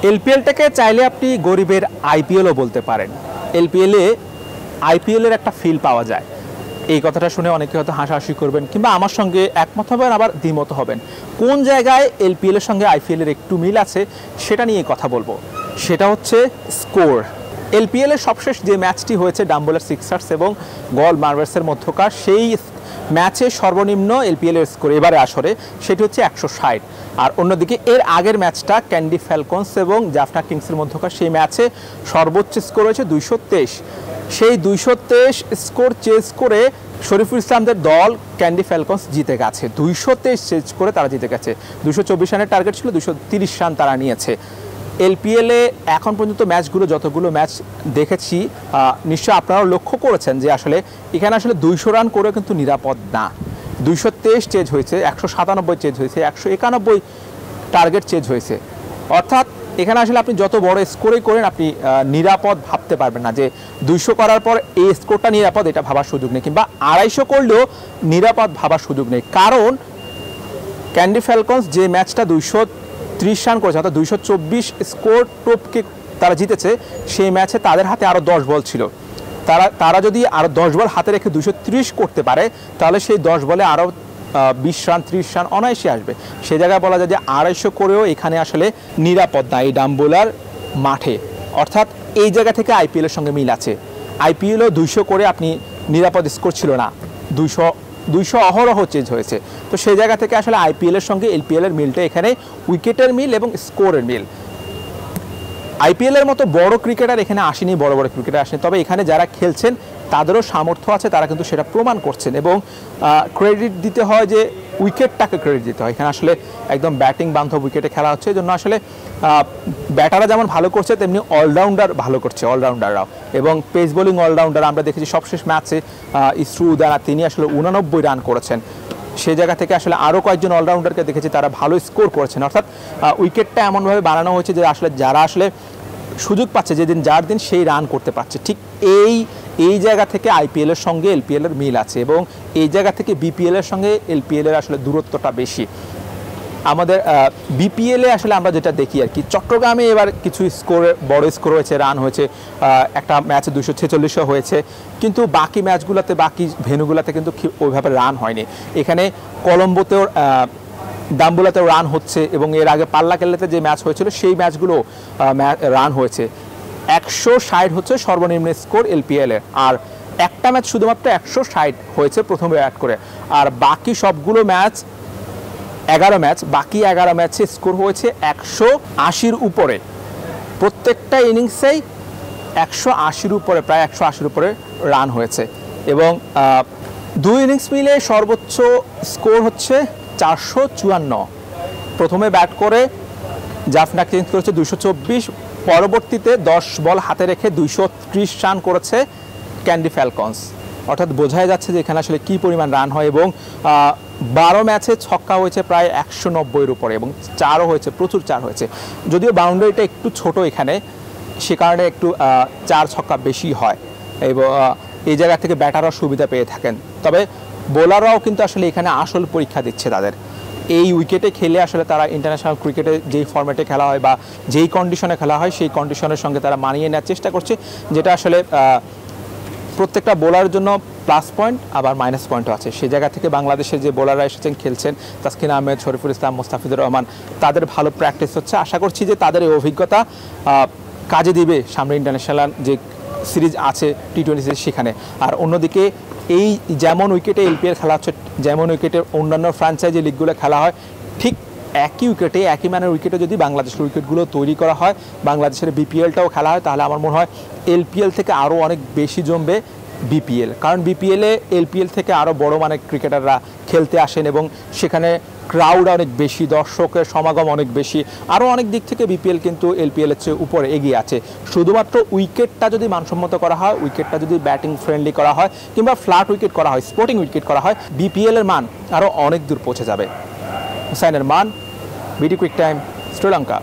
এলপিএলটাকে চাইলে আপনি গরিবের আইপিএলও বলতে পারেন। আইপিএলের একটা ফিল পাওয়া যায়। এই কথাটা শুনে অনেকে হয়তো হাসাহাসি করবেন কিংবা আমার সঙ্গে একমত হবেন, আবার দ্বিমত হবেন। কোন জায়গায় এলপিএলের সঙ্গে আইপিএলের একটু মিল আছে সেটা নিয়ে কথা বলবো। সেটা হচ্ছে স্কোর। এলপিএলের সবশেষ যে ম্যাচটি হয়েছে ডাম্বুলার সিক্সার্স এবং গল মার্ভার্সের মধ্যকার, সেই ম্যাচে সর্বনিম্ন এলপিএলের স্কোর এবারে আসরে সেটি হচ্ছে 160। আর অন্যদিকে এর আগের ম্যাচটা ক্যান্ডি ফ্যালকনস এবং জাফনা কিংসের মধ্যকার, সেই ম্যাচে সর্বোচ্চ স্কোর হয়েছে 223। সেই 223 স্কোর চেজ করে শরীফুল ইসলামদের দল ক্যান্ডি ফ্যালকনস জিতে গেছে। 223 চেজ করে তারা জিতে গেছে। 224 রানের টার্গেট ছিল, 230 রান তারা নিয়েছে। এলপিএলে এখন পর্যন্ত ম্যাচগুলো, যতগুলো ম্যাচ দেখেছি, নিশ্চয় আপনারাও লক্ষ্য করেছেন যে আসলে এখানে আসলে 200 রান করেও কিন্তু নিরাপদ না। 223 চেজ হয়েছে, 197 চেজ হয়েছে, 191 টার্গেট চেজ হয়েছে। অর্থাৎ এখানে আসলে আপনি যত বড় স্কোরই করেন আপনি নিরাপদ ভাবতে পারবেন না যে 200 করার পর এই স্কোরটা নিরাপদ, এটা ভাবার সুযোগ নেই। কিংবা 250 করলেও নিরাপদ ভাবার সুযোগ নেই। কারণ ক্যান্ডি ফ্যালকনস যে ম্যাচটা 230 রান করেছে, অর্থাৎ 224 স্কোর টোপকে তারা জিতেছে, সেই ম্যাচে তাদের হাতে আরও 10 বল ছিল। তারা যদি আরও 10 বল হাতে রেখে 230 করতে পারে, তাহলে সেই 10 বলে আরও 20 রান 30 রান অনায়াসে আসবে। সে জায়গায় বলা যায় যে 250 করেও এখানে আসলে নিরাপদ না এই ডাম্বুলার মাঠে। অর্থাৎ এই জায়গা থেকে আইপিএলের সঙ্গে মিল আছে। আইপিএলও 200 করে আপনি নিরাপদ স্কোর ছিল না, 200 অহরহ চেঞ্জ হয়েছে। তো সেই জায়গা থেকে আসলে আইপিএলের সঙ্গে এলপিএলের মিলটা এখানে উইকেটের মিল এবং স্কোরের মিল। আইপিএলের মতো বড় ক্রিকেটার এখানে আসেনি, বড় বড় ক্রিকেটার আসেনি। তবে এখানে যারা খেলছেন তাদেরও সামর্থ্য আছে, তারা কিন্তু সেটা প্রমাণ করছেন। এবং ক্রেডিট দিতে হয় যে উইকেটটাকে ক্রেডিট দিতে হয়। এখানে আসলে একদম ব্যাটিং বান্ধব উইকেটে খেলা হচ্ছে, এই জন্য আসলে ব্যাটাররা যেমন ভালো করছে তেমনি অলরাউন্ডার ভালো করছে, অলরাউন্ডাররাও। এবং পেস বোলিং অলরাউন্ডার আমরা দেখেছি সবশেষ ম্যাচে ইসরু উদানা, তিনি আসলে 89 রান করেছেন। সেই জায়গা থেকে আসলে আরও কয়েকজন অলরাউন্ডারকে দেখেছি তারা ভালো স্কোর করেছেন। অর্থাৎ উইকেটটা এমনভাবে বানানো হয়েছে যে আসলে যারা আসলে সুযোগ পাচ্ছে, যেদিন যার দিন সেই রান করতে পারছে। ঠিক এই জায়গা থেকে আইপিএলের সঙ্গে এলপিএলের মিল আছে এবং এই জায়গা থেকে বিপিএলের সঙ্গে এলপিএলের আসলে দূরত্বটা বেশি। আমাদের বিপিএলে আসলে আমরা যেটা দেখি আর কি, চট্টগ্রামে এবার কিছু স্কোর, বড় স্কোর হয়েছে, রান হয়েছে, একটা ম্যাচে 246 হয়েছে, কিন্তু বাকি ম্যাচগুলোতে, বাকি ভেন্যুগুলোতে কিন্তু ওইভাবে রান হয়নি। এখানে কলম্বোতেও, ডাম্বুলাতেও রান হচ্ছে এবং এর আগে পাল্লাকেল্লাতে যে ম্যাচ হয়েছিল সেই ম্যাচগুলো রান হয়েছে। 160 হচ্ছে সর্বনিম্ন স্কোর এলপিএলে। আর একটা ম্যাচ শুধুমাত্র 160 হয়েছে প্রথমে ব্যাট করে। আর বাকি সবগুলো ম্যাচ 11 ম্যাচ, বাকি 11 ম্যাচে স্কোর হয়েছে 180-র উপরে। প্রত্যেকটা ইনিংসেই 180-র উপরে, প্রায় 180-র উপরে রান হয়েছে। এবং 2 ইনিংস মিলে সর্বোচ্চ স্কোর হচ্ছে 454। প্রথমে ব্যাট করে জাফনা কিংস করেছে 224, পরবর্তীতে 10 বল হাতে রেখে 230 রান করেছে ক্যান্ডি ফ্যালকনস। অর্থাৎ বোঝাই যাচ্ছে যে এখানে আসলে কী পরিমাণ রান হয়। এবং 12 ম্যাচে ছক্কা হয়েছে প্রায় 190-এর উপরে এবং চারও হয়েছে, প্রচুর চার হয়েছে। যদিও বাউন্ডারিটা একটু ছোট এখানে, সে কারণে একটু 4 ছক্কা বেশি হয় এবং এই জায়গা থেকে ব্যাটাররা সুবিধা পেয়ে থাকেন। তবে বোলাররাও কিন্তু আসলে এখানে আসল পরীক্ষা দিচ্ছে তাদের। এই উইকেটে খেলে আসলে তারা ইন্টারন্যাশনাল ক্রিকেটে যেই ফরম্যাটে খেলা হয় বা যেই কন্ডিশনে খেলা হয় সেই কন্ডিশনের সঙ্গে তারা মানিয়ে নেওয়ার চেষ্টা করছে, যেটা আসলে প্রত্যেকটা বোলারের জন্য প্লাস পয়েন্ট আবার মাইনাস পয়েন্টও আছে। সেই জায়গা থেকে বাংলাদেশের যে বোলাররা এসেছেন, খেলছেন, তাসকিন আহমেদ, শরীফুল ইসলাম, মোস্তাফিজুর রহমান, তাদের ভালো প্র্যাকটিস হচ্ছে। আশা করছি যে তাদের এই অভিজ্ঞতা কাজে দিবে সামনে ইন্টারন্যাশনাল যে সিরিজ আছে, টি20 সিরিজ, সেখানে। আর অন্যদিকে এই যেমন উইকেটে এলপিএল খেলা হচ্ছে, যেমন উইকেটে অন্যান্য ফ্র্যাঞ্চাইজি লিগগুলো খেলা হয়, ঠিক একই উইকেটে, একই মানের উইকেটে যদি বাংলাদেশের উইকেটগুলো তৈরি করা হয়, বাংলাদেশের বিপিএলটাও খেলা হয়, তাহলে আমার মনে হয় এলপিএল থেকে আরও অনেক বেশি জমবে বিপিএল। কারণ বিপিএলে এলপিএল থেকে আরও বড় মানের ক্রিকেটাররা খেলতে আসেন এবং সেখানে ক্রাউড অনেক বেশি, দর্শকের সমাগম অনেক বেশি। আরও অনেক দিক থেকে বিপিএল কিন্তু এলপিএলের চেয়ে উপরে এগিয়ে আছে। শুধুমাত্র উইকেটটা যদি মানসম্মত করা হয়, উইকেটটা যদি ব্যাটিং ফ্রেন্ডলি করা হয় কিংবা ফ্ল্যাট উইকেট করা হয়, স্পোর্টিং উইকেট করা হয়, বিপিএলের মান আরও অনেক দূর পৌঁছে যাবে। হুসাইনের মান, বিডি কুইক টাইম, শ্রীলঙ্কা।